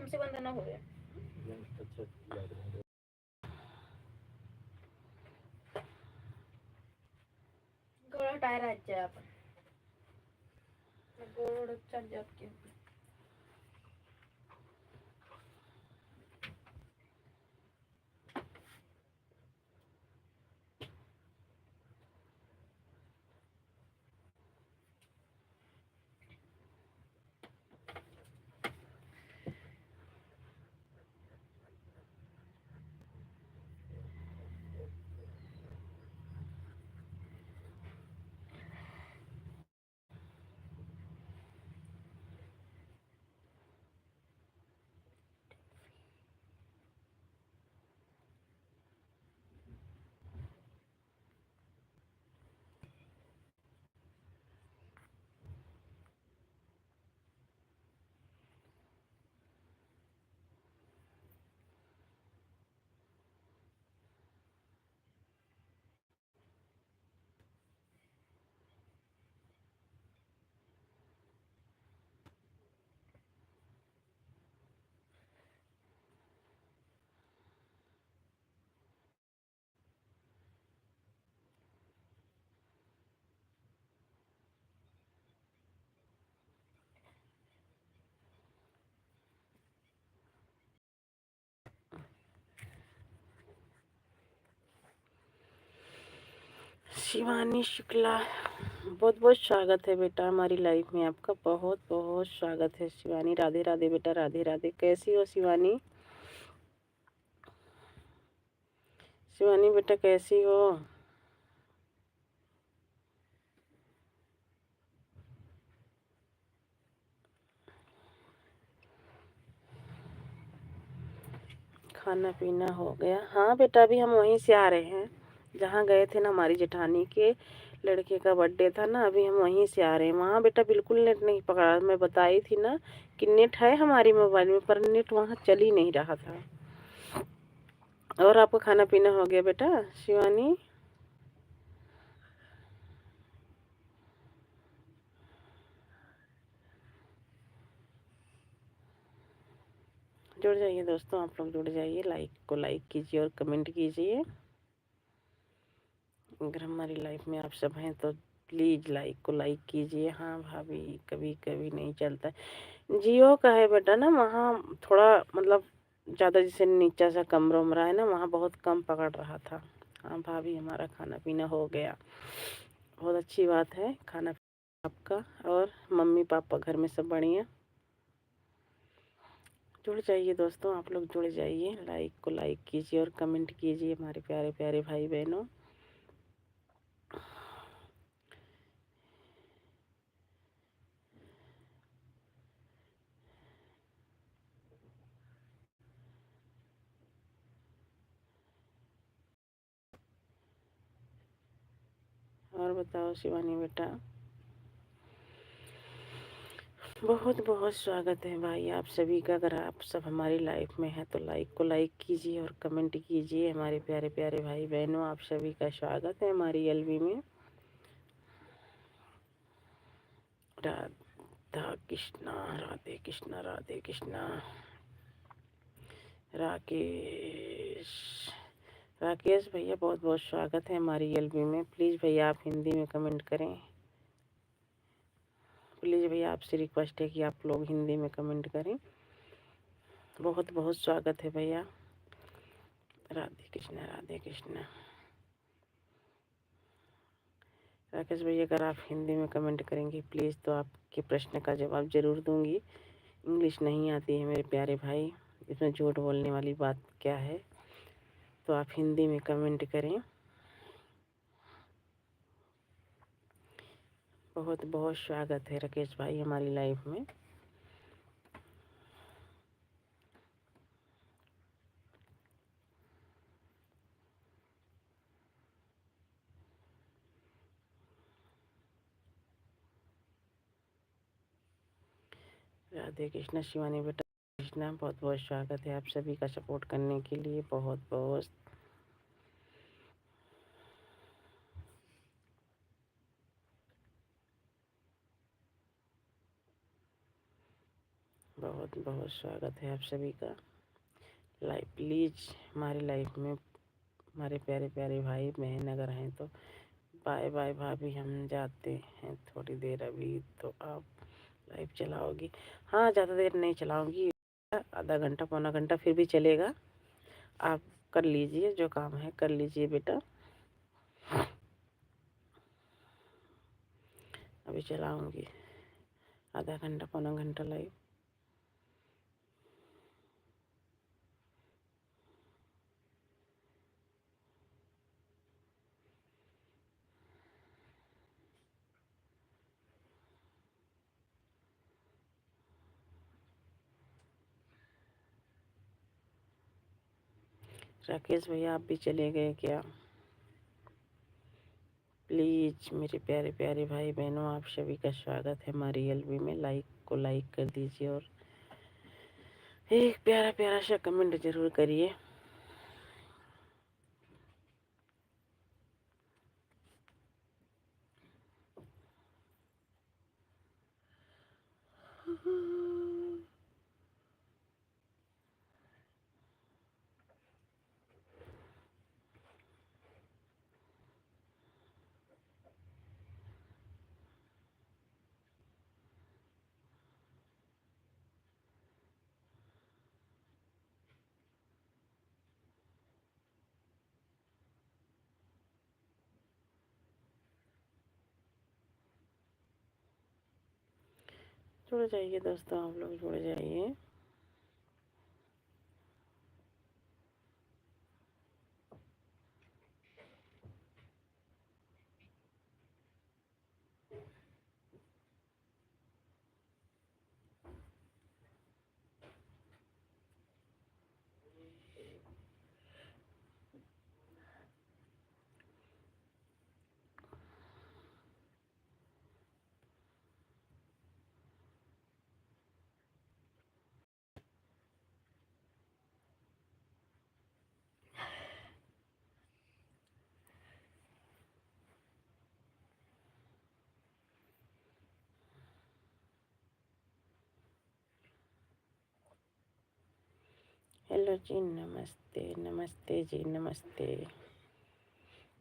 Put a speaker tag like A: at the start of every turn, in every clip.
A: हमसे बंद ना हो रहा गोड़ा टायर आजच्या आपण गोड़ चल जाती
B: शिवानी शुक्ला, बहुत बहुत स्वागत है बेटा हमारी लाइफ में। आपका बहुत बहुत स्वागत है शिवानी। राधे राधे बेटा, राधे राधे। कैसी हो शिवानी? शिवानी बेटा कैसी हो? खाना पीना हो गया? हाँ बेटा, अभी हम वहीं से आ रहे हैं जहाँ गए थे ना, हमारी जेठानी के लड़के का बर्थडे था ना, अभी हम वहीं से आ रहे हैं। वहाँ बेटा बिल्कुल नेट नहीं पकड़ा। मैं बताई थी ना कि नेट है हमारी मोबाइल में, पर नेट वहाँ चल ही नहीं रहा था। और आपका खाना पीना हो गया बेटा शिवानी? जुड़ जाइए दोस्तों, आप लोग जुड़ जाइए, लाइक कीजिए और कमेंट कीजिए। अगर हमारी लाइफ में आप सब हैं तो प्लीज़ लाइक कीजिए। हाँ भाभी, कभी कभी नहीं चलता है। जियो का है बेटा ना, वहाँ थोड़ा मतलब ज़्यादा, जैसे नीचा सा कमरा उमरा है ना, वहाँ बहुत कम पकड़ रहा था। हाँ भाभी, हमारा खाना पीना हो गया, बहुत अच्छी बात है। खाना आपका और मम्मी पापा घर में सब बढ़िया? जुड़ जाइए दोस्तों, आप लोग जुड़ जाइए, लाइक कीजिए और कमेंट कीजिए हमारे प्यारे प्यारे भाई बहनों। और बताओ शिवानी बेटा? बहुत बहुत स्वागत है भाई आप सभी का। अगर आप सब हमारी लाइफ में हैं तो लाइक कीजिए और कमेंट कीजिए हमारे प्यारे प्यारे भाई बहनों। आप सभी का स्वागत है हमारी एलवी में। राधा कृष्णा, राधे कृष्णा, राधे कृष्णा। राकेश, राकेश भैया बहुत बहुत स्वागत है हमारी एलवी में। प्लीज़ भैया आप हिंदी में कमेंट करें। प्लीज़ भैया आपसे रिक्वेस्ट है कि आप लोग हिंदी में कमेंट करें। बहुत बहुत स्वागत है भैया। राधे कृष्णा, राधे कृष्णा। राकेश भैया अगर आप हिंदी में कमेंट करेंगे प्लीज़ तो आपके प्रश्न का जवाब ज़रूर दूंगी। इंग्लिश नहीं आती है मेरे प्यारे भाई, इसमें झूठ बोलने वाली बात क्या है। तो आप हिंदी में कमेंट करें। बहुत बहुत स्वागत है राकेश भाई हमारी लाइफ में। राधे कृष्णा शिवानी बेटा, कृष्णा बहुत बहुत स्वागत है आप सभी का सपोर्ट करने के लिए। बहुत बहुत बहुत बहुत स्वागत है आप सभी का लाइव। प्लीज़ हमारी लाइफ में हमारे प्यारे प्यारे भाई बहन अगर हैं तो बाय बाय भाभी, हम जाते हैं थोड़ी देर अभी, तो आप लाइव चलाओगी? हाँ, ज़्यादा देर नहीं चलाऊंगी, आधा घंटा पौना घंटा फिर भी चलेगा। आप कर लीजिए, जो काम है कर लीजिए बेटा। अभी चलाऊंगी आधा घंटा पौना घंटा लाइव। राकेश भैया आप भी चले गए क्या? प्लीज़ मेरे प्यारे प्यारे भाई बहनों, आप सभी का स्वागत है हमारी एलबी में। लाइक कर दीजिए और एक प्यारा प्यारा सा कमेंट जरूर करिए। जुड़ जाइए दोस्तों, आप लोग जुड़ जाइए। हेलो जी, नमस्ते नमस्ते जी, नमस्ते।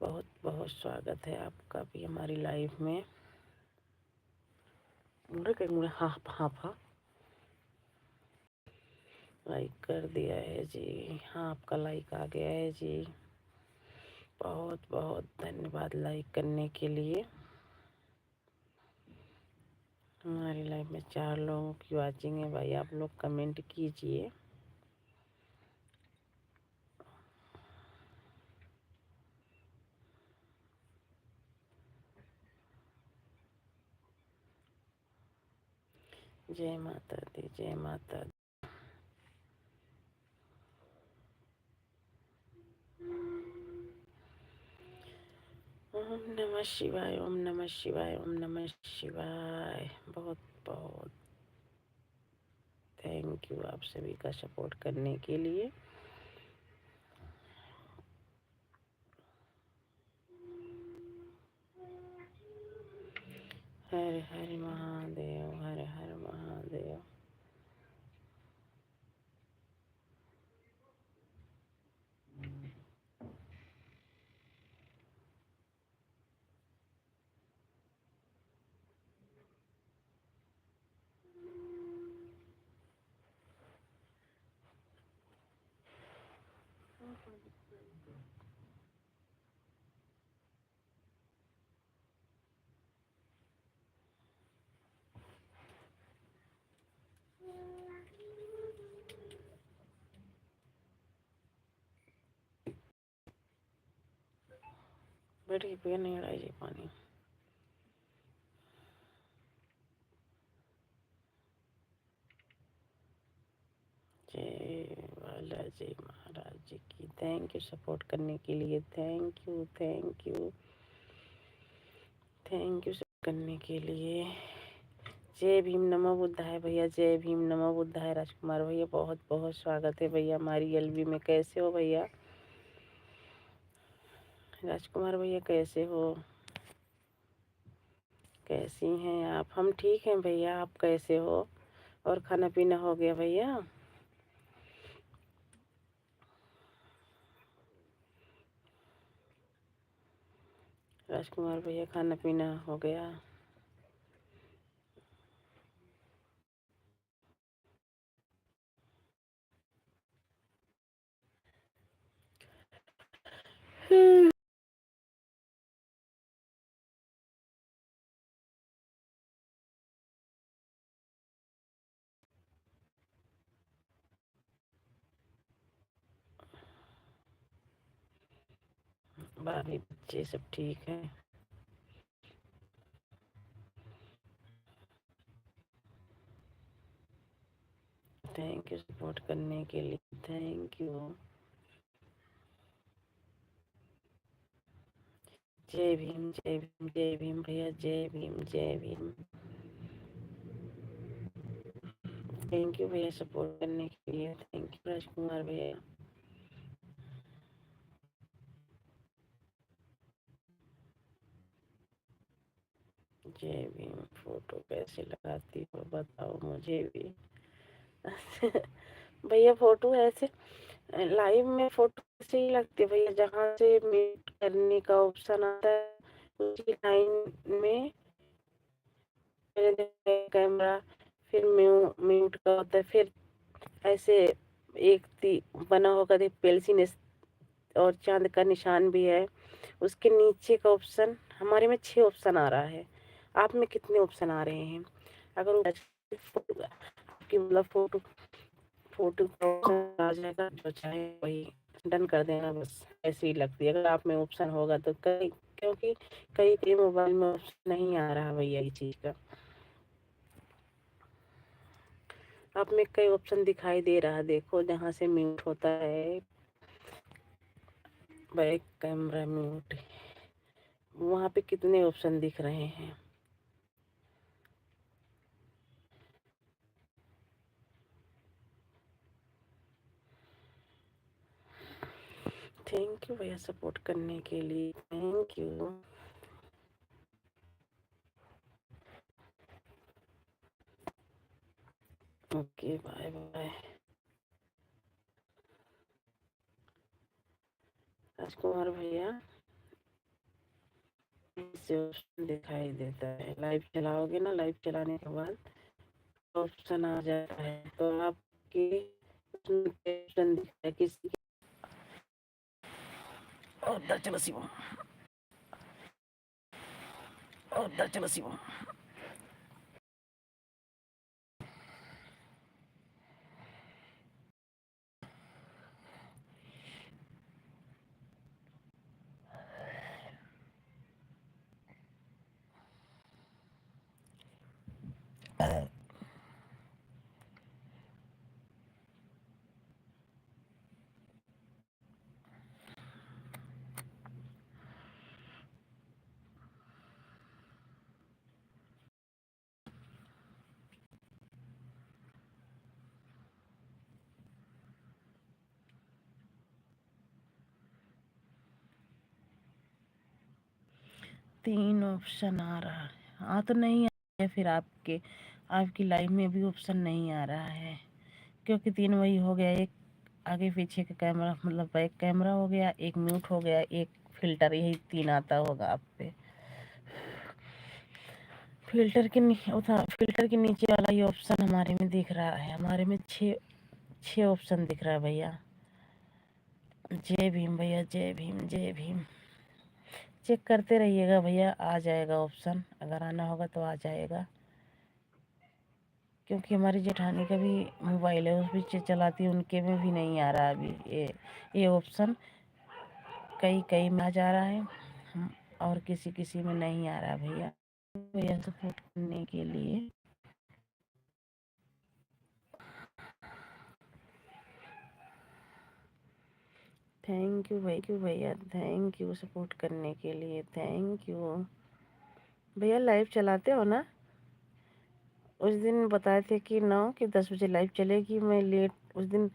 B: बहुत बहुत स्वागत है आपका भी हमारी लाइफ में। मुड़े कहीं मुड़े हाँ हाँ हाँ, लाइक कर दिया है जी। हाँ, आपका लाइक आ गया है जी। बहुत बहुत धन्यवाद लाइक करने के लिए। हमारी लाइफ में 4 लोगों की वाचिंग है भाई, आप लोग कमेंट कीजिए। जय माता दी, जय माता दी। ओम नमः शिवाय, ओम नमः शिवाय, ओम नमः शिवाय। बहुत बहुत थैंक यू आप सभी का सपोर्ट करने के लिए। हर हर महादेव, हर हर महादेव। बेटी पे नहीं उड़ाई जी पानी। जय बालाजी महाराज जी की। थैंक यू सपोर्ट करने के लिए। Thank you thank you thank you support करने के लिए। जय भीम नमो बुद्धाय भैया, जय भीम नमो बुद्धाय। राजकुमार भैया बहुत बहुत स्वागत है भैया हमारी एलबी में। कैसे हो भैया? राजकुमार भैया कैसे हो? कैसी हैं आप? हम ठीक हैं भैया, आप कैसे हो? और खाना पीना हो गया भैया? राजकुमार भैया खाना पीना हो गया? भाभी बच्चे सब ठीक है? थैंक यू सपोर्ट करने के लिए, थैंक यू। जय भीम, जय भीम, जय भीम भैया, जय भीम, जय भीम। थैंक यू भैया सपोर्ट करने के लिए, थैंक यू राजकुमार भैया। जय भीम। फोटो कैसे लगाती हो बताओ मुझे भी। भैया फोटो ऐसे लाइव में फोटो ऐसे ही लगती है भैया, जहाँ से म्यूट करने का ऑप्शन आता है उसी लाइन में कैमरा, फिर म्यूट का होता है, फिर ऐसे एक बना होगा देख पेंसिल और चांद का निशान भी है, उसके नीचे का ऑप्शन हमारे में 6 ऑप्शन आ रहा है। आप में कितने ऑप्शन आ रहे हैं? अगर फोटो आपकी मतलब फोटो फोटो का ऑप्शन आ जाएगा जो चाहे वही डन कर देना, बस ऐसे ही लगती है। अगर आप में ऑप्शन होगा तो कई, क्योंकि कई कई मोबाइल में ऑप्शन नहीं आ रहा भैया इस चीज़ का। आप में कई ऑप्शन दिखाई दे रहा है, देखो जहाँ से म्यूट होता है, बैक कैमरा म्यूट, वहाँ पे कितने ऑप्शन दिख रहे हैं? थैंक यू भैया सपोर्ट करने के लिए, thank you. Okay bye bye. Rajkumar भैया से ऑप्शन दिखाई देता है, लाइव चलाओगे ना, लाइव चलाने के बाद ऑप्शन आ जाता है, तो आपके ऑप्शन दिखता है किसी और चलो शिवम, और चलो शिवम। Uh, 3 ऑप्शन आ रहा है, हाँ तो नहीं है फिर आपके, आपकी लाइव में भी ऑप्शन नहीं आ रहा है, क्योंकि 3 वही हो गया, एक आगे पीछे का कैमरा मतलब बैक कैमरा हो गया, एक म्यूट हो गया, एक फिल्टर, यही 3 आता होगा आप पे। फिल्टर के नीचे वाला ये ऑप्शन हमारे में दिख रहा है, हमारे में 6 ऑप्शन दिख रहा है भैया। जय भीम भैया, जय भीम, जय भीम। चेक करते रहिएगा भैया, आ जाएगा ऑप्शन, अगर आना होगा तो आ जाएगा, क्योंकि हमारी जेठानी का भी मोबाइल है, उस भी चलाती है, उनके में भी नहीं आ रहा अभी ये ऑप्शन, कई कई में आ जा रहा है और किसी किसी में नहीं आ रहा भैया। भैया सपोर्ट करने के लिए थैंक यू भैया, थैंक यू सपोर्ट करने के लिए, थैंक यू। भैया लाइव चलाते हो ना? उस दिन बताए थे कि 9 कि 10 बजे लाइव चलेगी, मैं लेट उस दिन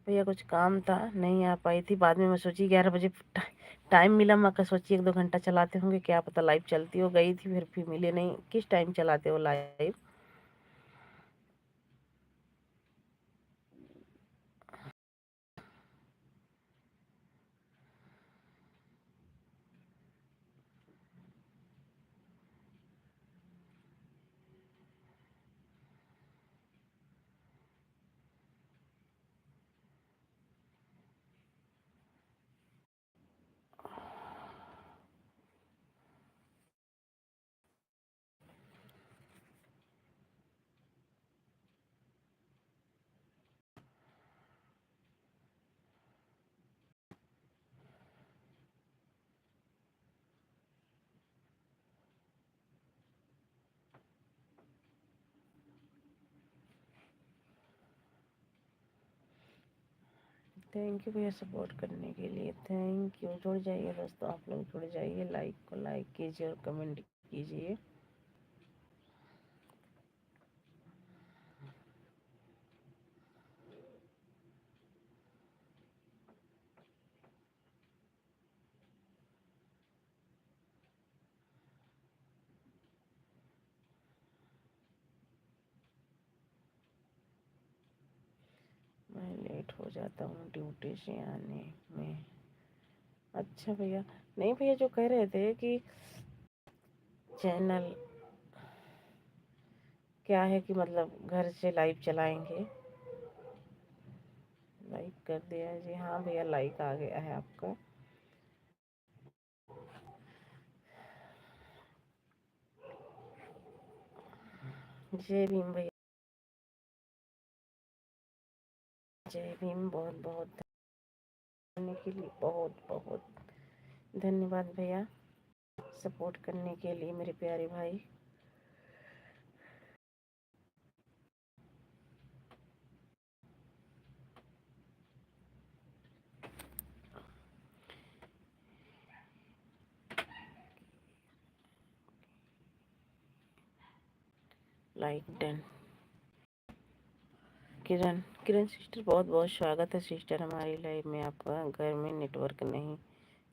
B: भैया कुछ काम था, नहीं आ पाई थी, बाद में मैं सोची 11 बजे टाइम मिला, मैं का सोची 1-2 घंटा चलाते होंगे, क्या पता लाइव चलती हो, गई थी फिर भी मिले नहीं। किस टाइम चलाते हो लाइव? थैंक यू भैया सपोर्ट करने के लिए, थैंक यू। जुड़ जाइए दोस्तों, आप लोग जुड़ जाइए, लाइक को लाइक कीजिए और कमेंट कीजिए। मैं लेट हो जाता हूँ ड्यूटी से आने में। अच्छा भैया, नहीं भैया जो कह रहे थे कि चैनल क्या है कि मतलब घर से लाइव चलाएंगे, लाइक कर दिया है जी। हाँ भैया लाइक आ गया है आपका। जय भीम भैया, जय भीम। बहुत बहुत करने के लिए बहुत बहुत धन्यवाद भैया, सपोर्ट करने के लिए मेरे प्यारे भाई। Like done. Kiran, Kiran sister बहुत बहुत स्वागत है सिस्टर हमारी लाइव में। आपका घर में नेटवर्क नहीं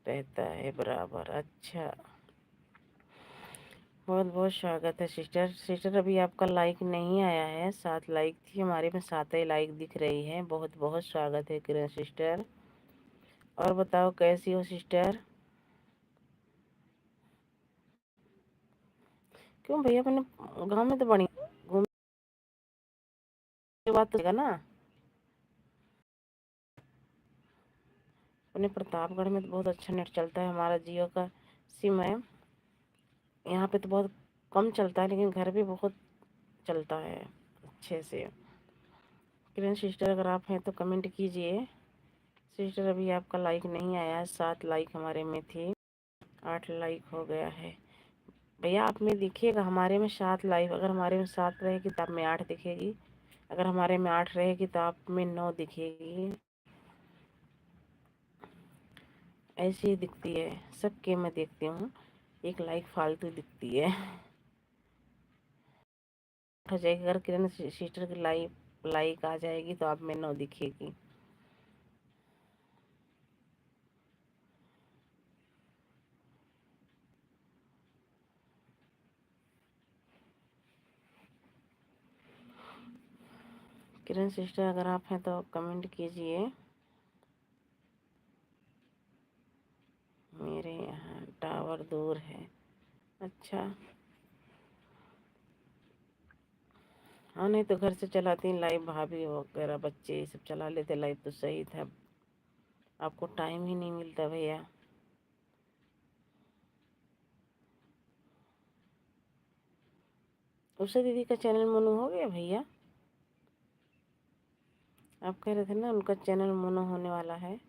B: रहता है बराबर। अच्छा, बहुत बहुत स्वागत है सिस्टर। सिस्टर अभी आपका लाइक नहीं आया है, 7 लाइक थी हमारे में, 7 ही लाइक दिख रही है। बहुत बहुत स्वागत है किरण सिस्टर। और बताओ कैसी हो सिस्टर? क्यों भैया, मैंने गाँव में तो बड़ी घूमने की बात तो ना, अपने प्रतापगढ़ में तो बहुत अच्छा नेट चलता है, हमारा जियो का सिम है। यहाँ पे तो बहुत कम चलता है, लेकिन घर भी बहुत चलता है अच्छे से। किरण सिस्टर अगर आप हैं तो कमेंट कीजिए। सिस्टर अभी आपका लाइक नहीं आया है, 7 लाइक हमारे में थी, 8 लाइक हो गया है। भैया आप में दिखिएगा, हमारे में 7 लाइक, अगर हमारे में 7 रहेगी तो आप में 8 दिखेगी, अगर हमारे में 8 रहेगी तो आप में 9 दिखेगी। ऐसे ही दिखती है सबके, मैं देखती हूँ, एक लाइक फालतू दिखती है। हो जाएगी, अगर किरण सिस्टर की लाइक लाइक आ जाएगी तो आप में 9 दिखेगी। किरण सिस्टर अगर आप हैं तो कमेंट कीजिए। मेरे यहाँ टावर दूर है। अच्छा, हाँ नहीं तो घर से चलाती लाइव, भाभी वगैरह बच्चे ये सब चला लेते लाइव तो सही था। आपको टाइम ही नहीं मिलता भैया। उषा दीदी का चैनल मोनो हो गया भैया? आप कह रहे थे ना उनका चैनल मोनो होने वाला है।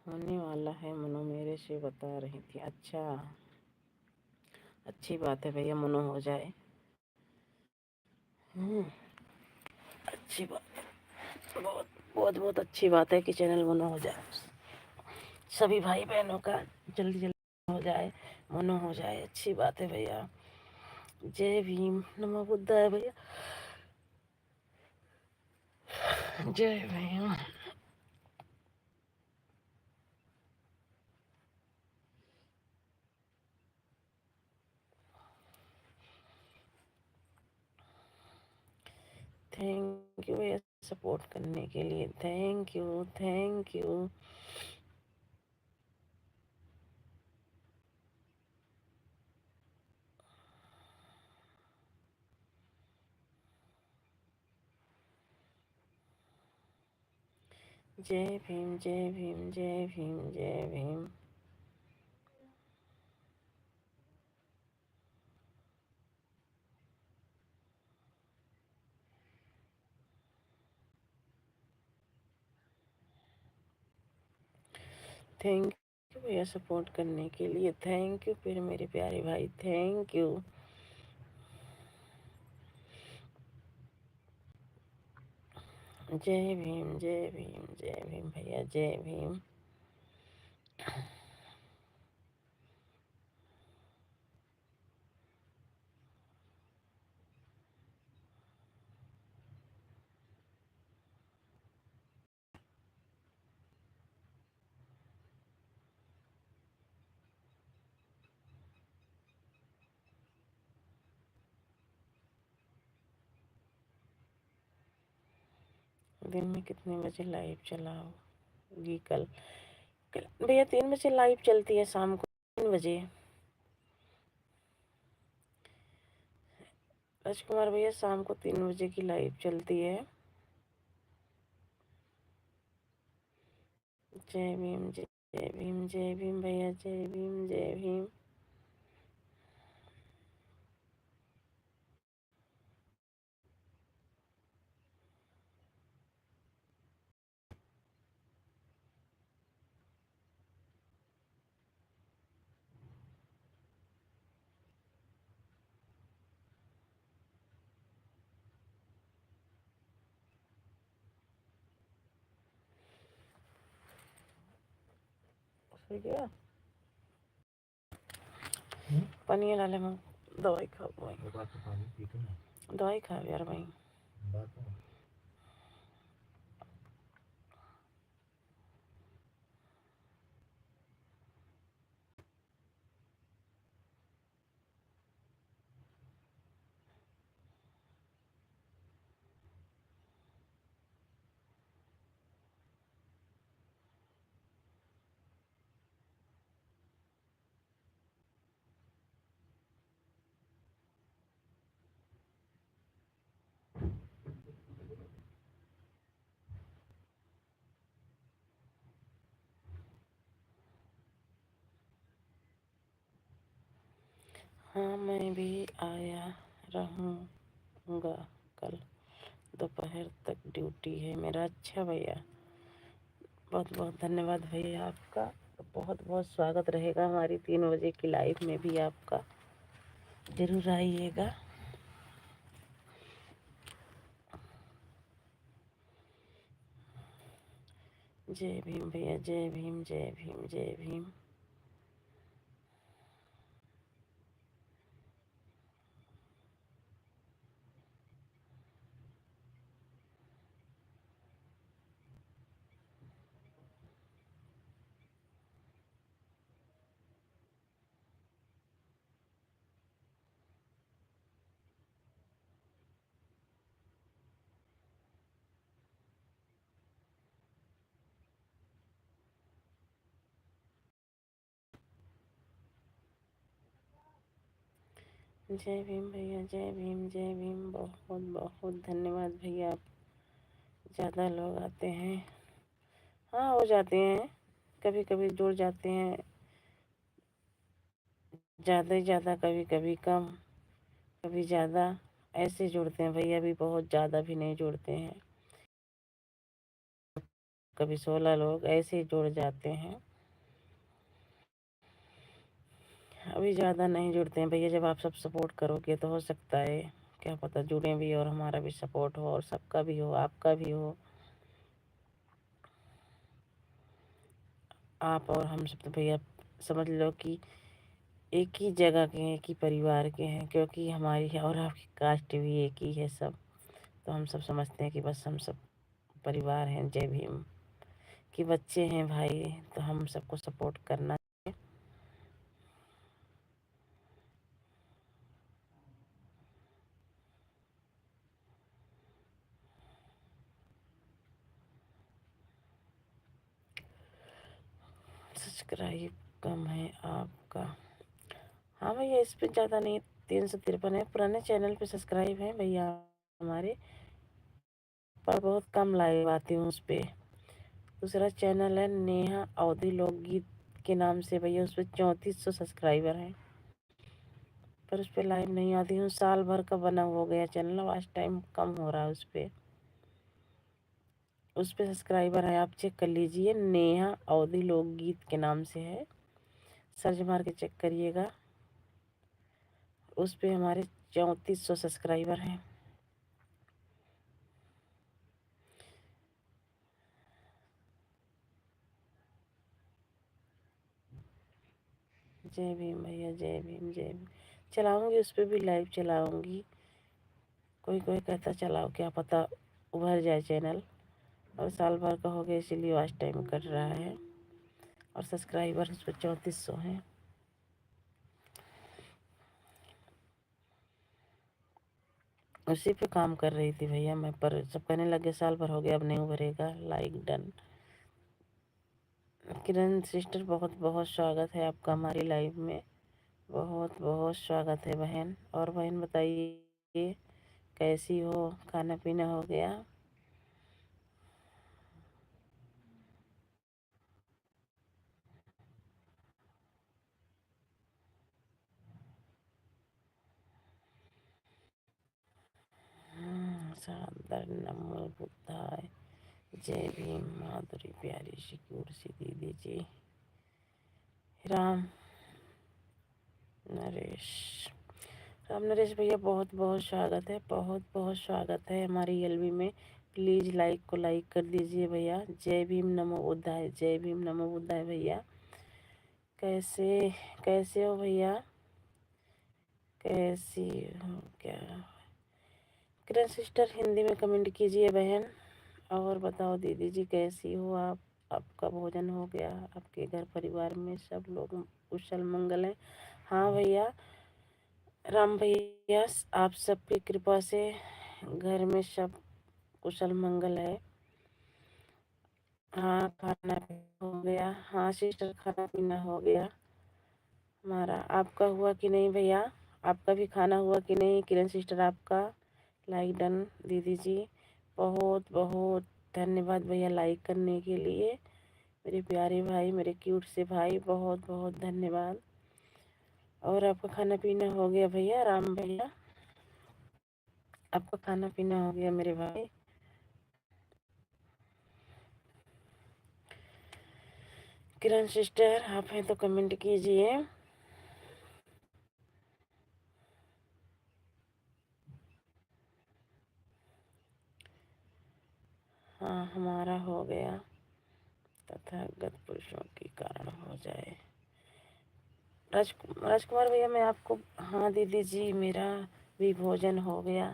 B: होने वाला है मोनो, मेरे से बता रही थी। अच्छा, अच्छी बात है भैया, मोनो हो जाए। अच्छी बात, बहुत बहुत बहुत अच्छी बात है कि चैनल मोनो हो जाए। सभी भाई बहनों का जल्दी जल्दी हो जाए, मोनो हो जाए, अच्छी बात है भैया। जय भीम, नमो बुद्धाय भैया, जय भैया। थैंक यू भैया सपोर्ट करने के लिए, थैंक यू थैंक यू। जय भीम जय भीम जय भीम जय भीम। थैंक यू भैया सपोर्ट करने के लिए, थैंक यू फिर मेरे प्यारे भाई, थैंक यू। जय भीम जय भीम जय भीम भैया, जय भीम। दिन में कितने बजे लाइव चलाओगी कल? कल भैया 3 बजे लाइव चलती है, शाम को 3 बजे। राजकुमार भैया शाम को 3 बजे की लाइव चलती है। जय भीम जय भीम जय भीम भैया, जय भीम जय भीम। सो गया पानी ला ले, मैं दवाई खा भाई, दवाई खा यार भाई। हाँ मैं भी आया रहूँगा, कल दोपहर तक ड्यूटी है मेरा। अच्छा भैया, बहुत बहुत धन्यवाद भैया आपका। बहुत बहुत स्वागत रहेगा हमारी 3 बजे की लाइव में भी आपका, जरूर आइएगा। जय भीम भैया, जय भीम जय भीम जय भीम। जय भीम भैया, जय भीम जय भीम। बहुत बहुत धन्यवाद भैया, आप ज़्यादा लोग आते हैं। हाँ हो जाते हैं, कभी कभी जुड़ जाते हैं, ज़्यादा ही ज़्यादा, कभी कभी कम, कभी ज़्यादा, ऐसे जुड़ते हैं भैया। भी बहुत ज़्यादा भी नहीं जुड़ते हैं, कभी 16 लोग ऐसे ही जुड़ जाते हैं। अभी ज़्यादा नहीं जुड़ते हैं भैया। जब आप सब सपोर्ट करोगे तो हो सकता है, क्या पता जुड़े भी और हमारा भी सपोर्ट हो, और सबका भी हो, आपका भी हो। आप और हम सब तो भैया समझ लो कि एक ही जगह के हैं, एक ही परिवार के हैं, क्योंकि हमारी और आपकी कास्ट भी एक ही है सब। तो हम सब समझते हैं कि बस हम सब परिवार हैं, जय भीम के बच्चे हैं भाई। तो हम सबको सपोर्ट करना चाहिए। सब्सक्राइब कम है आपका। हाँ भैया, इस पे ज़्यादा नहीं, 353 है। पुराने चैनल पे सब्सक्राइब है भैया हमारे, पर बहुत कम लाइव आती हूँ उस पे। दूसरा चैनल है नेहा अवधी लोकगीत के नाम से भैया, उस पर 3400 सब्सक्राइबर हैं, पर उस पर लाइव नहीं आती हूँ। साल भर का बना हो गया चैनल, आज टाइम कम हो रहा है उस पर। उस पर सब्सक्राइबर है, आप चेक कर लीजिए, नेहा अवधी लोकगीत के नाम से है, सर्च मार के चेक करिएगा। उस पर हमारे 3400 सब्सक्राइबर हैं। जय भीम भैया, जय भीम जय भीम। चलाऊंगी उस पर भी लाइव चलाऊंगी। कोई कोई कहता चलाओ, क्या पता उभर जाए चैनल। और साल भर का हो गया इसीलिए वॉच टाइम कर रहा है, और सब्सक्राइबर उस पर 3400 हैं। उसी पे काम कर रही थी भैया मैं, पर सब कहने लगे साल भर हो गया अब नहीं उभरेगा। Like done. किरण सिस्टर, बहुत बहुत स्वागत है आपका हमारी लाइव में, बहुत बहुत स्वागत है बहन। और बहन बताइए कैसी हो, खाना पीना हो गया? शानदार, नमो बुद्धाय, जय भीम। माधुरी प्यारी सी क्यूट सी दीदी जी। राम नरेश, राम नरेश भैया बहुत बहुत स्वागत है, बहुत बहुत स्वागत है हमारी एलबी में। प्लीज़ लाइक को लाइक कर दीजिए भैया। जय भीम नमो बुद्धाय, जय भीम नमो बुद्धाय भैया। कैसे कैसे हो भैया, कैसी हो क्या? किरण सिस्टर हिंदी में कमेंट कीजिए बहन। और बताओ दीदी जी कैसी हो आप? आपका भोजन हो गया? आपके घर परिवार में सब लोग कुशल मंगल हैं? हाँ भैया, राम भैया आप सबकी कृपा से घर में सब कुशल मंगल है। हाँ खाना पीना हो गया। हाँ सिस्टर, खाना पीना हो गया हमारा। आपका हुआ कि नहीं भैया? आपका भी खाना हुआ कि नहीं? किरण सिस्टर आपका लाइक डन। दीदी जी बहुत बहुत धन्यवाद भैया लाइक करने के लिए। मेरे प्यारे भाई, मेरे क्यूट से भाई, बहुत बहुत धन्यवाद। और आपका खाना पीना हो गया भैया? राम भैया आपका खाना पीना हो गया मेरे भाई? किरण सिस्टर आप हैं तो कमेंट कीजिए। हाँ हमारा हो गया, तथागत पुरुषों के कारण हो जाए। राजकुमार भैया मैं आपको, हाँ दीदी जी मेरा भी भोजन हो गया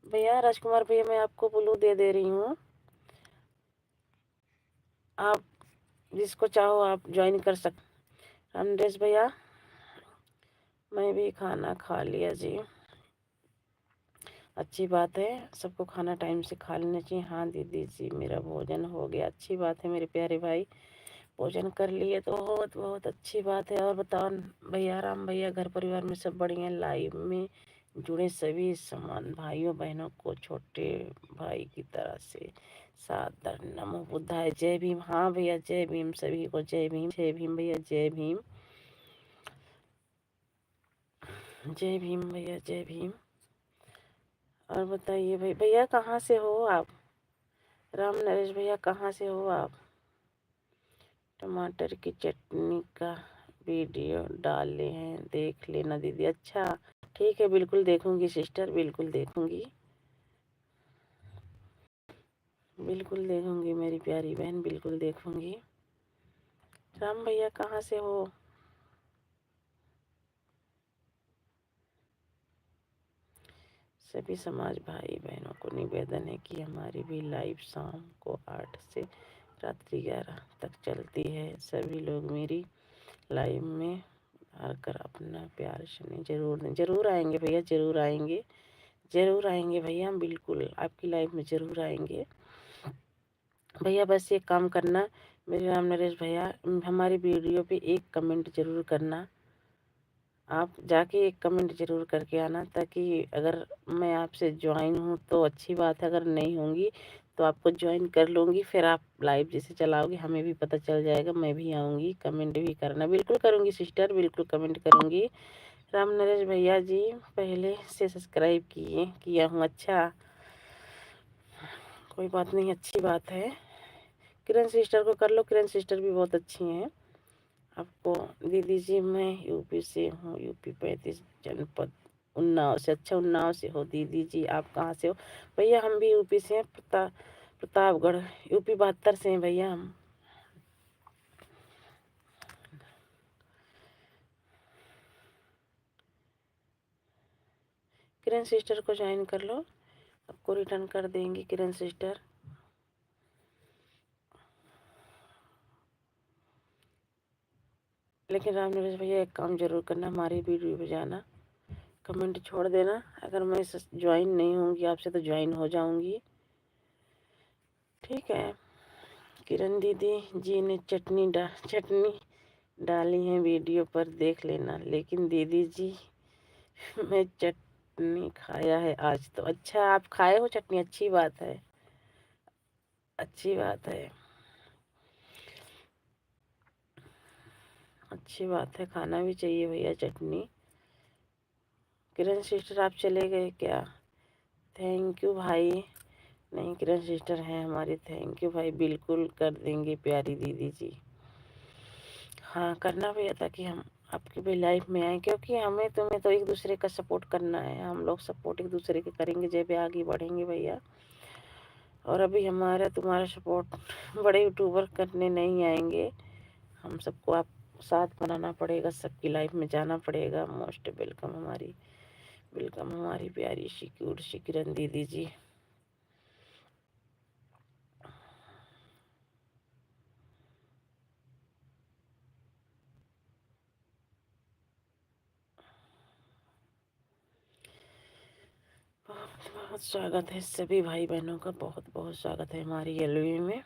B: भैया। राजकुमार भैया मैं आपको ब्लू दे रही हूँ, आप जिसको चाहो आप ज्वाइन कर सकते। रामदेश भैया मैं भी खाना खा लिया जी। अच्छी बात है, सबको खाना टाइम से खा लेना चाहिए। हाँ दीदी जी मेरा भोजन हो गया, अच्छी बात है मेरे प्यारे भाई, भोजन कर लिए तो बहुत बहुत अच्छी बात है। और बताओ भैया, राम भैया घर परिवार में सब बढ़िया? लाइव में जुड़े सभी समान भाइयों बहनों को छोटे भाई की तरह से सादर नमो बुद्धाय, जय भीम। हाँ भैया जय भीम, सभी को जय भीम, जय भीम भैया, जय भीम, जय भीम भैया, जय भीम। और बताइए भाई, भैया कहाँ से हो आप? राम नरेश भैया कहाँ से हो आप? टमाटर की चटनी का वीडियो डाले हैं, देख लेना दीदी। अच्छा ठीक है, बिल्कुल देखूंगी सिस्टर, बिल्कुल देखूंगी, बिल्कुल देखूंगी मेरी प्यारी बहन, बिल्कुल देखूंगी। राम भैया कहाँ से हो? सभी समाज भाई बहनों को निवेदन है कि हमारी भी लाइव शाम को 8 से रात्रि 11 तक चलती है। सभी लोग मेरी लाइव में आकर अपना प्यार सुने, जरूर दें। जरूर आएंगे भैया, जरूर आएंगे, जरूर आएंगे भैया, हम बिल्कुल आपकी लाइफ में जरूर आएंगे। भैया बस ये काम करना, मेरे राम नरेश भैया, हमारी वीडियो पे एक कमेंट ज़रूर करना। आप जाके एक कमेंट ज़रूर करके आना, ताकि अगर मैं आपसे ज्वाइन हूँ तो अच्छी बात है, अगर नहीं होंगी तो आपको ज्वाइन कर लूँगी। फिर आप लाइव जैसे चलाओगे हमें भी पता चल जाएगा, मैं भी आऊँगी। कमेंट भी करना, बिल्कुल करूँगी सिस्टर, बिल्कुल कमेंट करूँगी। राम नरेश भैया जी पहले से सब्सक्राइब किया हूँ। अच्छा, कोई बात नहीं, अच्छी बात है। किरण सिस्टर को कर लो, किरण सिस्टर भी बहुत अच्छी हैं। आपको दीदी जी मैं यूपी से हूँ, यूपी 35 जनपद उन्नाव से। अच्छा, उन्नाव से हो दीदी जी, आप कहाँ से हो? भैया हम भी यूपी से हैं, प्रतापगढ़, यूपी 72 से हैं भैया हम। किरण सिस्टर को ज्वाइन कर लो, आपको रिटर्न कर देंगी किरण सिस्टर। लेकिन राम नरेश भैया एक काम जरूर करना, हमारी वीडियो पे जाना, कमेंट छोड़ देना। अगर मैं ज्वाइन नहीं होंगी आपसे तो ज्वाइन हो जाऊंगी, ठीक है? किरण दीदी जी ने चटनी डाली है वीडियो पर, देख लेना। लेकिन दीदी जी मैं चटनी खाया है आज तो। अच्छा, आप खाए हो चटनी, अच्छी बात है, अच्छी बात है, अच्छी बात है, खाना भी चाहिए भैया चटनी। किरण सिस्टर आप चले गए क्या? थैंक यू भाई। नहीं, किरण सिस्टर हैं हमारी, थैंक यू भाई, बिल्कुल कर देंगे प्यारी दीदी जी। हाँ करना भैया, ताकि हम आपकी भी लाइफ में आए, क्योंकि हमें तुम्हें तो एक दूसरे का सपोर्ट करना है। हम लोग सपोर्ट एक दूसरे के करेंगे जब आगे बढ़ेंगे भैया। और अभी हमारा तुम्हारा सपोर्ट बड़े यूट्यूबर करने नहीं आएंगे, हम सबको आप साथ बनाना पड़ेगा, सबकी लाइफ में जाना पड़ेगा। मोस्ट वेलकम हमारी, वेलकम हमारी प्यारी सी क्यूट सी किरण दीदी जी। बहुत बहुत स्वागत है सभी भाई बहनों का, बहुत बहुत स्वागत है हमारी एलवी में।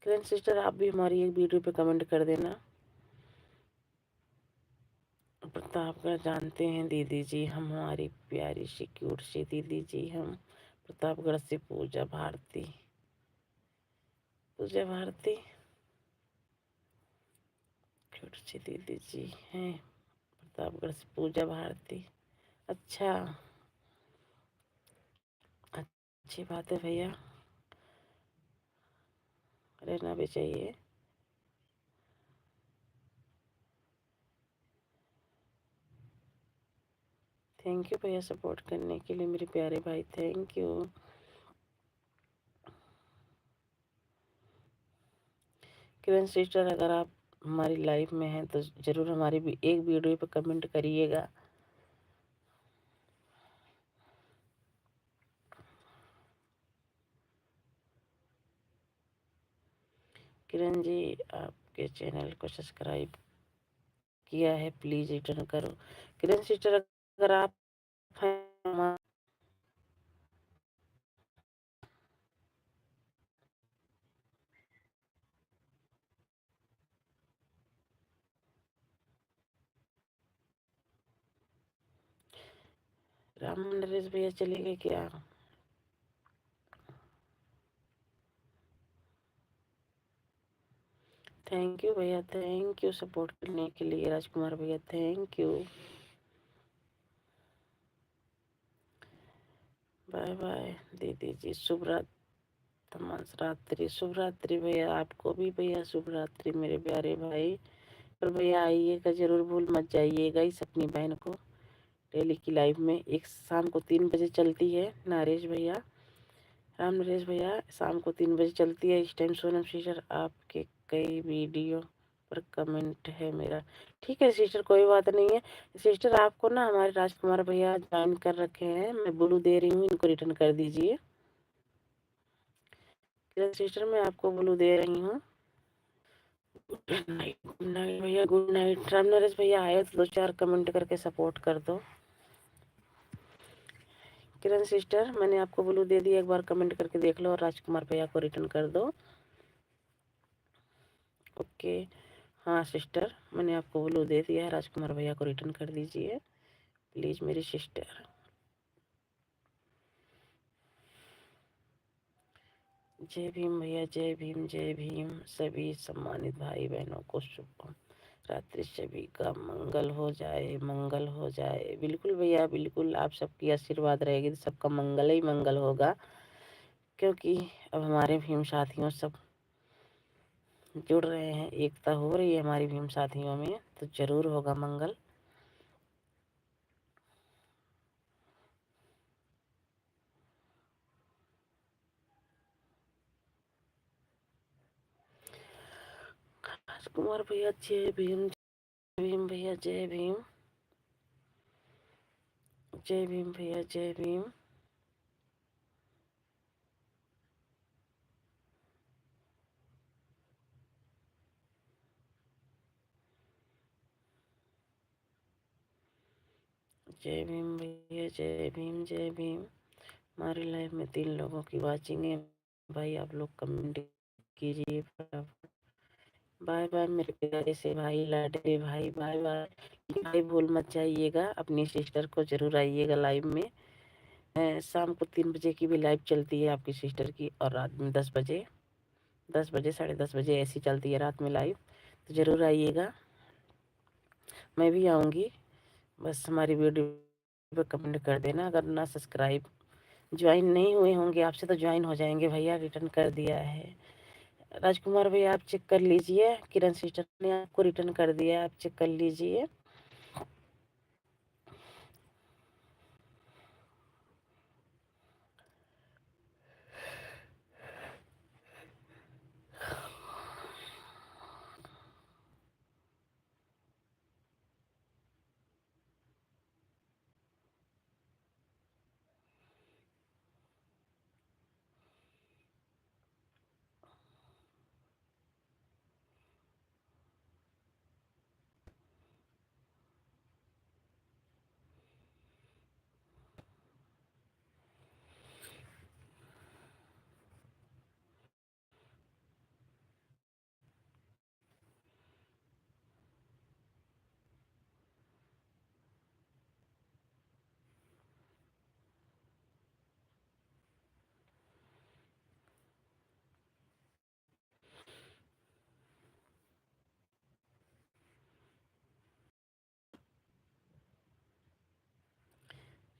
B: किरण सिस्टर आप भी हमारी एक वीडियो पे कमेंट कर देना। प्रतापगढ़ जानते हैं दीदी जी, हम हमारी प्यारी सी क्यूट सी दीदी जी, हम प्रतापगढ़ से पूजा भारती, पूजा भारती क्यूट सी दीदी जी हैं, प्रतापगढ़ से पूजा भारती। अच्छा, अच्छी बात है भैया, रहना भी चाहिए। थैंक यू भैया सपोर्ट करने के लिए मेरे प्यारे भाई, थैंक यू। किरण सिस्टर अगर आप हमारी लाइफ में हैं तो ज़रूर हमारी भी एक वीडियो पे कमेंट करिएगा। किरण जी आपके चैनल को सब्सक्राइब किया है, प्लीज़ रिटर्न करो। किरण सिस्टर अगर आप हैं राम नरेश भैया चले गए क्या? थैंक यू भैया, थैंक यू सपोर्ट करने के लिए राजकुमार भैया, थैंक यू। बाय बाय दीदी जी, शुभ रात्रि, शुभ रात्रि भैया, आपको भी भैया शुभ रात्रि मेरे प्यारे भाई। और भैया आइएगा जरूर, भूल मत जाइएगा इस अपनी बहन को। डेली की लाइव में एक शाम को 3 बजे चलती है नरेश भैया, राम नरेश भैया, शाम को 3 बजे चलती है। इस टाइम सोनम सिस्टर आपके कई वीडियो पर कमेंट है मेरा। ठीक है सिस्टर, कोई बात नहीं है। सिस्टर आपको ना हमारे राजकुमार भैया ज्वाइन कर रखे हैं, मैं ब्लू दे रही हूँ, इनको रिटर्न कर दीजिए। सिस्टर मैं आपको ब्लू दे रही हूँ, गुड नाइट भैया, गुड नाइट। राम नरेश भैया आए तो 2-4 कमेंट करके सपोर्ट कर दो। किरण सिस्टर, मैंने आपको ब्लू दे दिया, एक बार कमेंट करके देख लो और राजकुमार भैया को रिटर्न कर दो। ओके, हाँ सिस्टर, मैंने आपको ब्लू दे दिया है, राजकुमार भैया को रिटर्न कर दीजिए प्लीज मेरी सिस्टर। जय भीम भैया, जय भीम, जय भीम। सभी सम्मानित भाई बहनों को शुभ रात्रि, सभी का मंगल हो जाए, मंगल हो जाए। बिल्कुल भैया, बिल्कुल, आप सबकी आशीर्वाद रहेगी तो सबका मंगल ही मंगल होगा, क्योंकि अब हमारे भीम साथियों सब जुड़ रहे हैं, एकता हो रही है हमारी भीम साथियों में, तो जरूर होगा मंगल। राजकुमार भैया जय भीम, जय भीम भैया, जय भीम, जय भीम भैया, जय भीम। जय भीम भैया, जय भीम, जय भीम। हमारी लाइफ में 3 लोगों की वाचिंग है भाई, आप लोग कमेंट कीजिए। बाय बाय मेरे प्यारे से भाई, लाडले भाई, बाय बाय। भाई भूल मत जाइएगा, अपनी सिस्टर को जरूर आइएगा लाइव में। शाम को 3 बजे की भी लाइव चलती है आपकी सिस्टर की, और रात में 10 बजे, 10 बजे, 10:30 बजे ऐसी चलती है रात में लाइव, तो जरूर आइएगा। मैं भी आऊँगी, बस हमारी वीडियो पे कमेंट कर देना। अगर ना सब्सक्राइब ज्वाइन नहीं हुए होंगे आपसे तो ज्वाइन हो जाएंगे भैया, रिटर्न कर दिया है। राजकुमार भैया आप चेक कर लीजिए, किरण सिस्टर ने आपको रिटर्न कर दिया है, आप चेक कर लीजिए।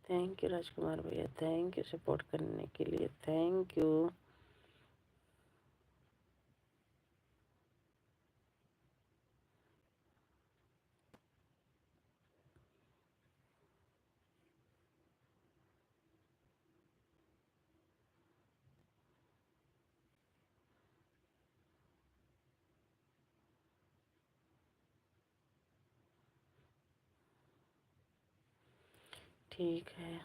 B: थैंक यू राजकुमार भैया, थैंक यू सपोर्ट करने के लिए, थैंक यू। ठीक है,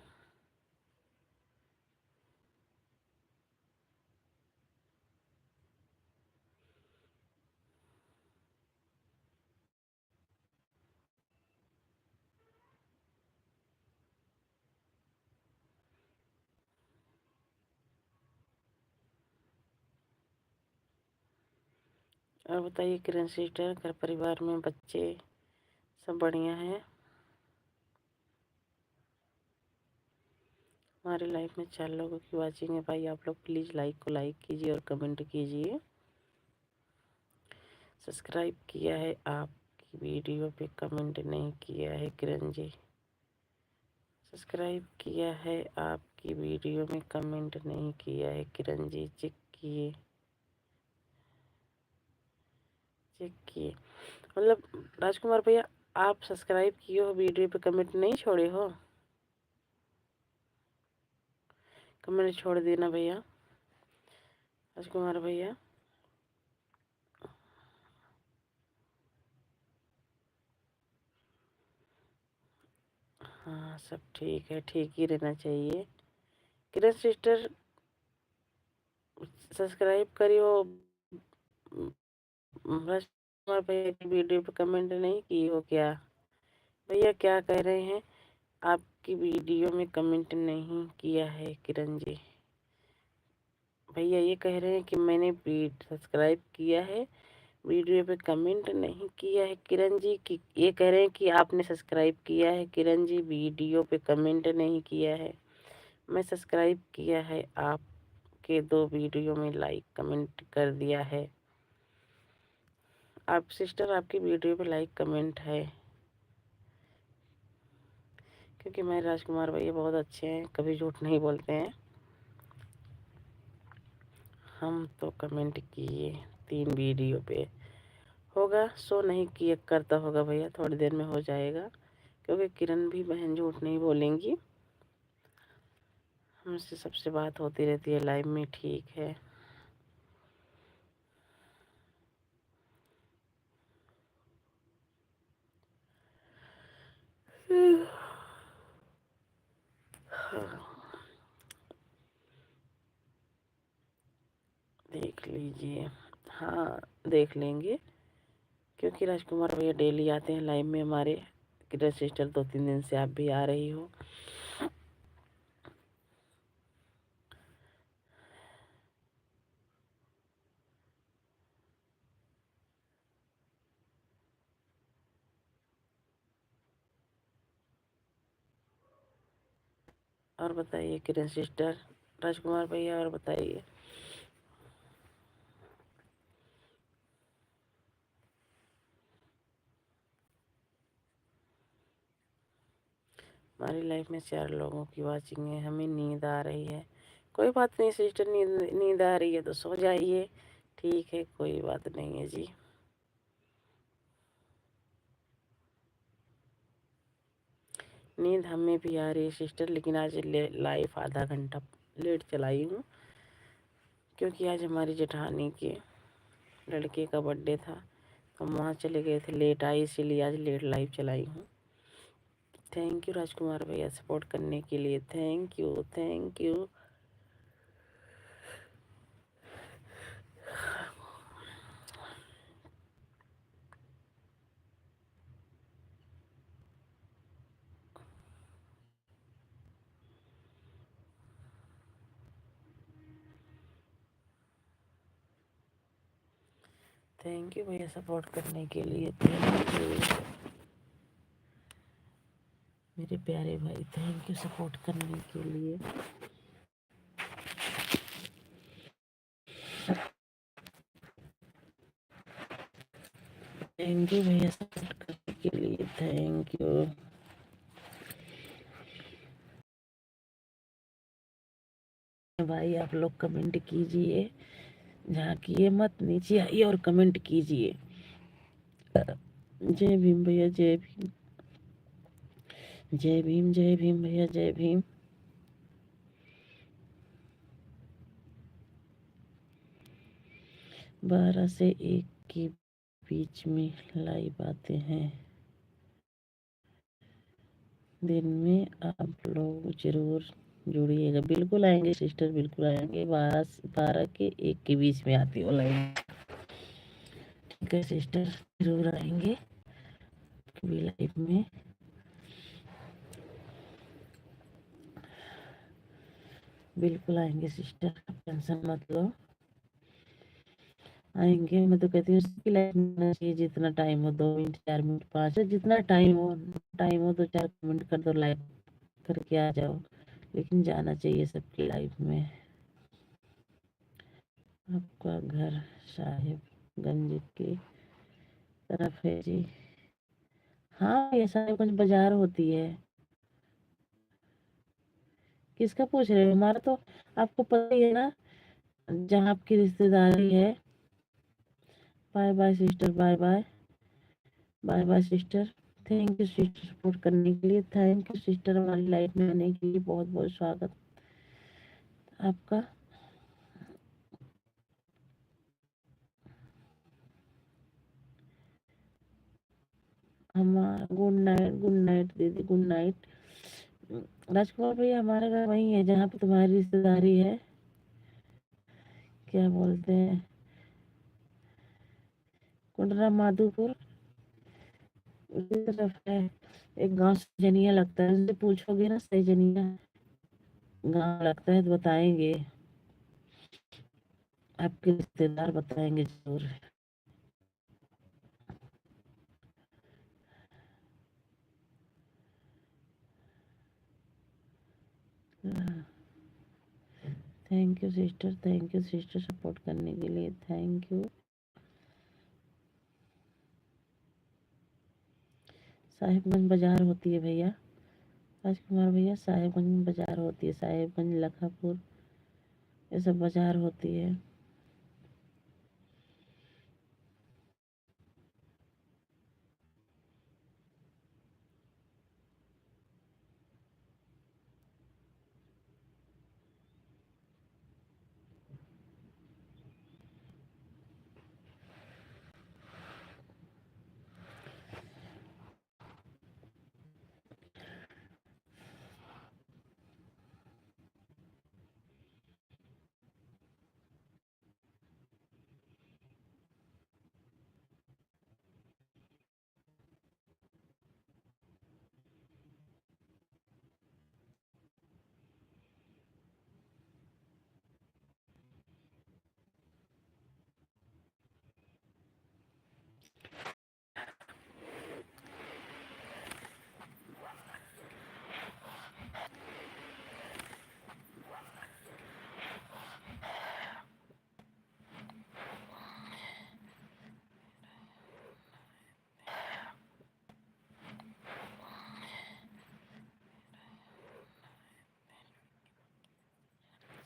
B: और बताइए किरण सिस्टर, घर परिवार में बच्चे सब बढ़िया है? हमारी लाइफ में 4 लोगों की वाचिंग है भाई, आप लोग प्लीज़ लाइक को लाइक कीजिए और कमेंट कीजिए। सब्सक्राइब किया है, आपकी वीडियो पे कमेंट नहीं किया है किरण जी। सब्सक्राइब किया है, आपकी वीडियो में कमेंट नहीं किया है किरण जी, चेक किए, चेक किए। मतलब राजकुमार भैया, आप सब्सक्राइब किए हो, वीडियो पे कमेंट नहीं छोड़े हो? कमेंट छोड़ देना भैया, राजकुमार भैया। हाँ सब ठीक है, ठीक ही रहना चाहिए। किरण सिस्टर सब्सक्राइब करियो, कुमार भैया की वीडियो पे कमेंट नहीं की हो क्या? भैया क्या कह रहे हैं? आपकी वीडियो में कमेंट नहीं किया है किरण जी। भैया ये कह रहे हैं कि मैंने सब्सक्राइब किया है, वीडियो पे कमेंट नहीं किया है किरण जी। कि ये कह रहे हैं कि आपने सब्सक्राइब किया है किरण जी, वीडियो पे कमेंट नहीं किया है। मैं सब्सक्राइब किया है, आपके 2 वीडियो में लाइक कमेंट कर दिया है। आप सिस्टर आपकी वीडियो पे लाइक कमेंट है, क्योंकि मैं राजकुमार भैया बहुत अच्छे हैं, कभी झूठ नहीं बोलते हैं। हम तो कमेंट किए 3 वीडियो पे, होगा शो नहीं किए करता होगा भैया, थोड़ी देर में हो जाएगा, क्योंकि किरण भी बहन झूठ नहीं बोलेंगी, हमसे सबसे बात होती रहती है लाइव में। ठीक है, देख लीजिए। हाँ देख लेंगे, क्योंकि राजकुमार भैया डेली आते हैं लाइव में हमारे। किरण सिस्टर 2-3 दिन से आप भी आ रही हो। और बताइए किरण सिस्टर, राजकुमार भैया, और बताइए। हमारी लाइफ में 4 लोगों की वाचिंग है, हमें नींद आ रही है। कोई बात नहीं सिस्टर, नींद नींद आ रही है तो सो जाइए, ठीक है, कोई बात नहीं है जी। नींद हमें भी आ रही है सिस्टर, लेकिन आज लाइफ आधा घंटा लेट चलाई हूँ, क्योंकि आज हमारी जेठानी के लड़के का बर्थडे था, तो हम वहाँ चले गए थे, लेट आई, इसीलिए आज लेट लाइव चलाई हूँ। थैंक यू राजकुमार भैया सपोर्ट करने के लिए, thank you thank you. Thank you भैया सपोर्ट करने के लिए, थैंक यू मेरे प्यारे भाई, थैंक यू सपोर्ट करने के लिए। थैंक यू भैया सपोर्ट करने के लिए, थैंक यू। भाई आप लोग कमेंट कीजिए, जहाँ किए मत नीचे आइए और कमेंट कीजिए। जय भीम भैया, जय भीम, जय भीम, जय भीम भैया, जय भीम। 12 से 1 के बीच में लाइव आते हैं। दिन में आप लोग जरूर जुड़िएगा। बिल्कुल आएंगे सिस्टर, बिल्कुल आएंगे। 12 के 1 के बीच में आती हो लाइव, ठीक है सिस्टर, जरूर आएंगे कभी लाइव में। बिल्कुल आएंगे सिस्टर, टेंशन मत लो, आएंगे। मैं तो कहती हूँ सबकी लाइफ में आना चाहिए, जितना टाइम हो, 2 मिनट 4 मिनट 5, जितना टाइम हो 2-4 कमेंट कर दो, लाइक करके आ जाओ, लेकिन जाना चाहिए सबकी लाइफ में। आपका घर साहिबगंज की तरफ है जी? हाँ ये साहिबगंज बाजार होती है। किसका पूछ रहे हो? हमारा तो आपको पता ही है ना, जहाँ आपकी रिश्तेदारी है। Bye bye sister, bye bye, bye bye sister. Thank you sister support करने के लिए, थैंक यू सिस्टर हमारी लाइफ में आने के लिए, बहुत बहुत स्वागत आपका। हमारा गुड नाइट दीदी, गुड नाइट। राजकुमार भैया हमारा घर वही है जहाँ पे तुम्हारी रिश्तेदारी है, क्या बोलते हैं, कुंडरा माधोपुर उसी तरफ है। एक गांव सैजनिया लगता है, उनसे पूछोगे ना सैजनिया गांव लगता है तो बताएंगे, आपके रिश्तेदार बताएंगे जरूर। थैंक यू सिस्टर सपोर्ट करने के लिए, थैंक यू। साहिबगंज बाजार होती है भैया, राजकुमार भैया, साहिबगंज बाजार होती है, साहिबगंज लखापुर ये सब बाजार होती है।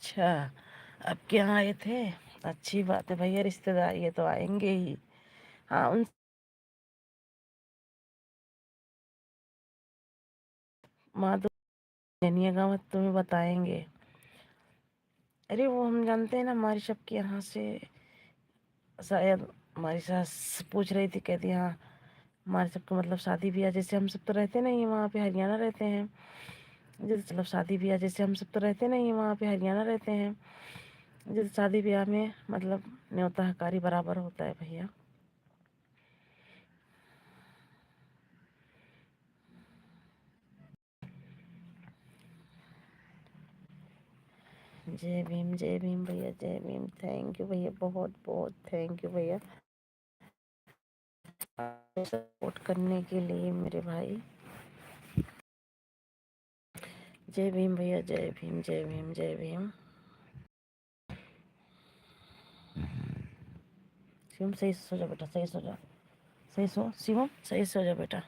B: अच्छा, आपके यहाँ आए थे, अच्छी बात है भैया, रिश्तेदार ये तो आएंगे ही। हाँ उन माधो जनिया गाँव तुम्हें बताएंगे। अरे वो हम जानते हैं ना, हमारी सबके यहाँ से शायद हमारी सास पूछ रही थी, कहती हाँ हमारे सबको मतलब शादी ब्याह जैसे हम सब तो रहते नहीं, वहाँ पे हरियाणा रहते हैं, जैसे मतलब शादी ब्याह जैसे हम सब तो रहते नहीं, वहाँ पे हरियाणा रहते हैं, जैसे शादी ब्याह में मतलब न्योता हकारी बराबर होता है भैया। जय भीम भैया, जय भीम, थैंक यू भैया, बहुत बहुत थैंक यू भैया सपोर्ट करने के लिए मेरे भाई। जय भीम भैया, जय भीम, जय भीम, जय भीम। शिवम सही सो जा बेटा, सही सो जा, सही सो शिवम, सही सो जा बेटा।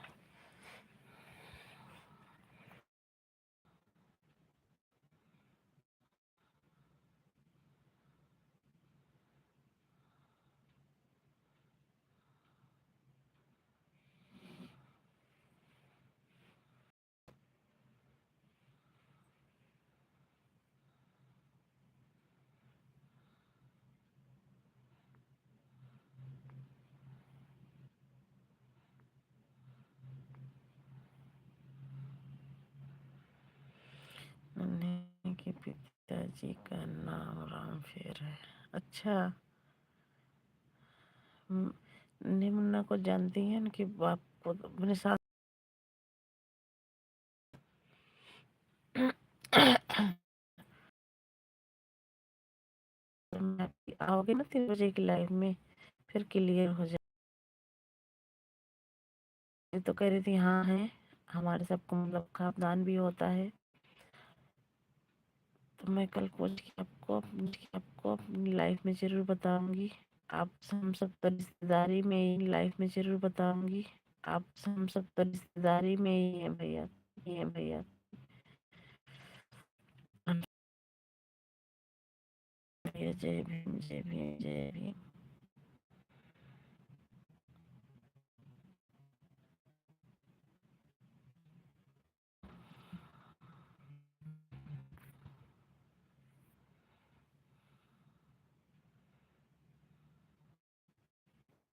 B: मुन्ने के पिताजी का नाम रामफेर है। अच्छा, नन्हे मुन्ना को जानती हैं कि बाप को अपने साथ आओगे ना 3 बजे की लाइव में, फिर क्लियर हो जाए। तो कह रही थी हाँ है, हमारे सबको मतलब खानदान भी होता है। तो मैं कल आपको अपनी लाइफ में ज़रूर बताऊंगी। आप हम सब तो रिश्तेदारी में ही लाइफ में ज़रूर बताऊंगी। आप हम सब तो रिश्तेदारी में ही है भैया, ही है भैया। भैया जय भीम, जय भीम, जय भीम।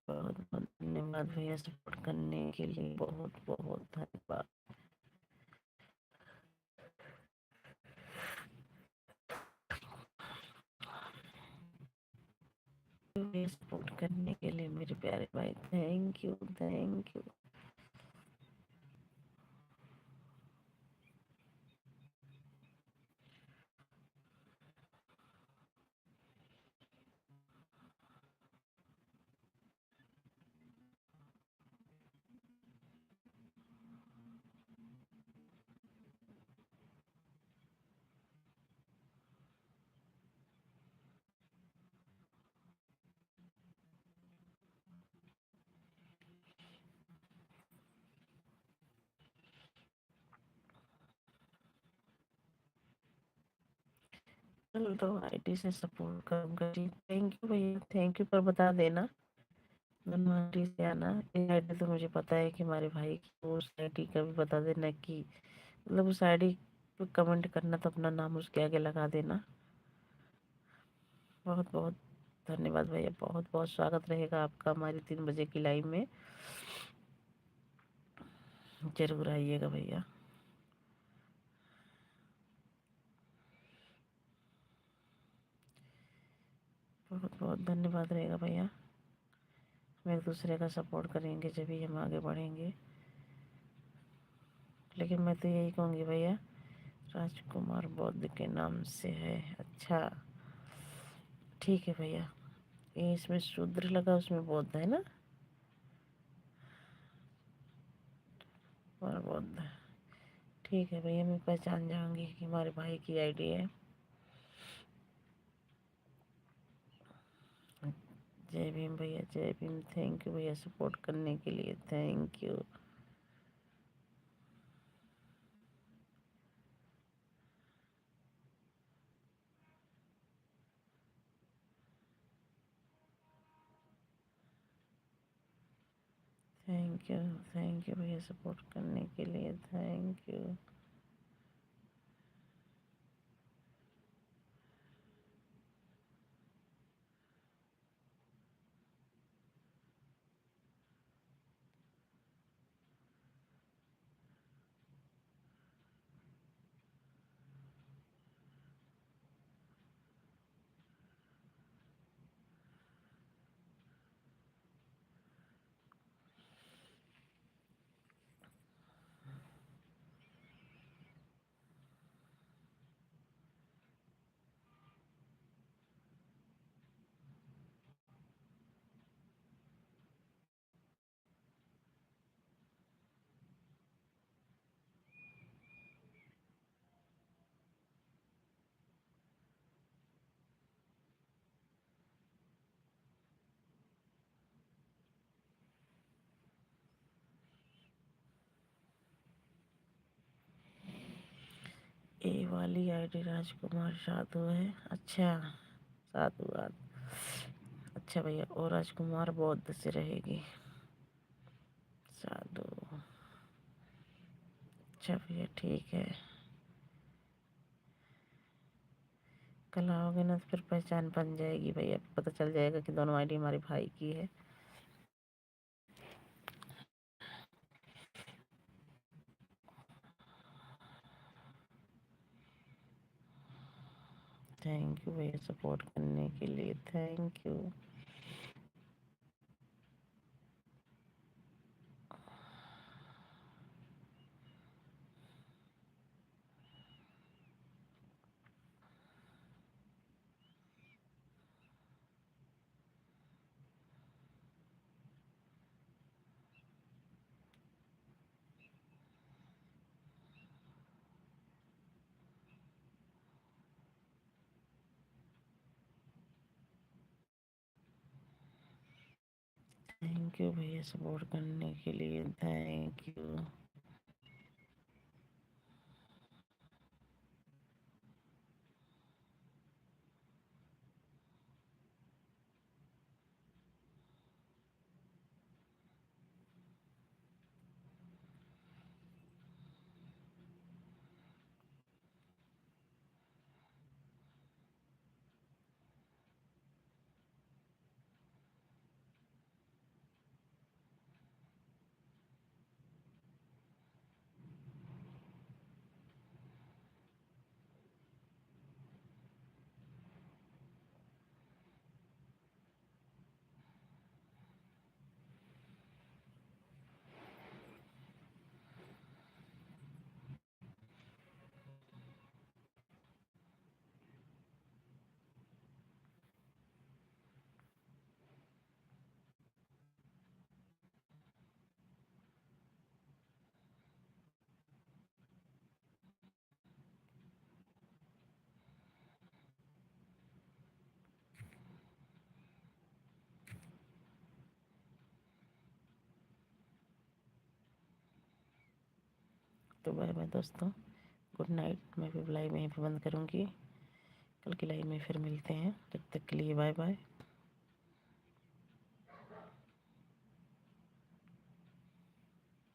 B: बहुत बहुत धन्यवाद भैया सपोर्ट करने के लिए, बहुत बहुत धन्यवाद। यू सपोर्ट करने के लिए मेरे प्यारे भाई, थैंक यू थैंक यू। तो आईडी से सपोर्ट करूँगा जी, थैंक यू भैया, थैंक यू, पर बता देना दोनों आईडी से आना। ये आईडी तो मुझे पता है कि हमारे भाई की, उस आईडी का भी बता देना कि मतलब उस आईडी पे कमेंट करना तो अपना नाम उसके आगे लगा देना। बहुत बहुत धन्यवाद भैया, बहुत बहुत स्वागत रहेगा आपका हमारी 3 बजे की लाइव में, जरूर आइएगा भैया। बहुत बहुत धन्यवाद रहेगा भैया। हम एक दूसरे का सपोर्ट करेंगे जब भी हम आगे बढ़ेंगे। लेकिन मैं तो यही कहूँगी भैया, राजकुमार बौद्ध के नाम से है। अच्छा ठीक है भैया, ये इसमें शूद्र लगा, उसमें बौद्ध है ना, और बौद्ध, ठीक है भैया, मैं पहचान जाऊंगी कि हमारे भाई की आईडी है। जय भीम भैया, जय भीम, थैंक यू भैया सपोर्ट करने के लिए, thank you. Thank you, thank you भैया सपोर्ट करने के लिए, थैंक यू। ए वाली आईडी राजकुमार साधु है, अच्छा साधुवाद, अच्छा भैया, और राजकुमार बौद्ध से रहेगी, साधु, अच्छा भैया ठीक है। कल आओगे ना तो फिर पहचान बन जाएगी भैया, पता चल जाएगा कि दोनों आईडी हमारे भाई की है। थैंक यू भैया सपोर्ट करने के लिए, थैंक यू। थैंक यू भैया सपोर्ट करने के लिए, थैंक यू। तो बाय बाय दोस्तों, गुड नाइट। मैं भी लाइव यहीं पे बंद करूँगी, कल की लाइव में फिर मिलते हैं, तब तक के लिए बाय बाय।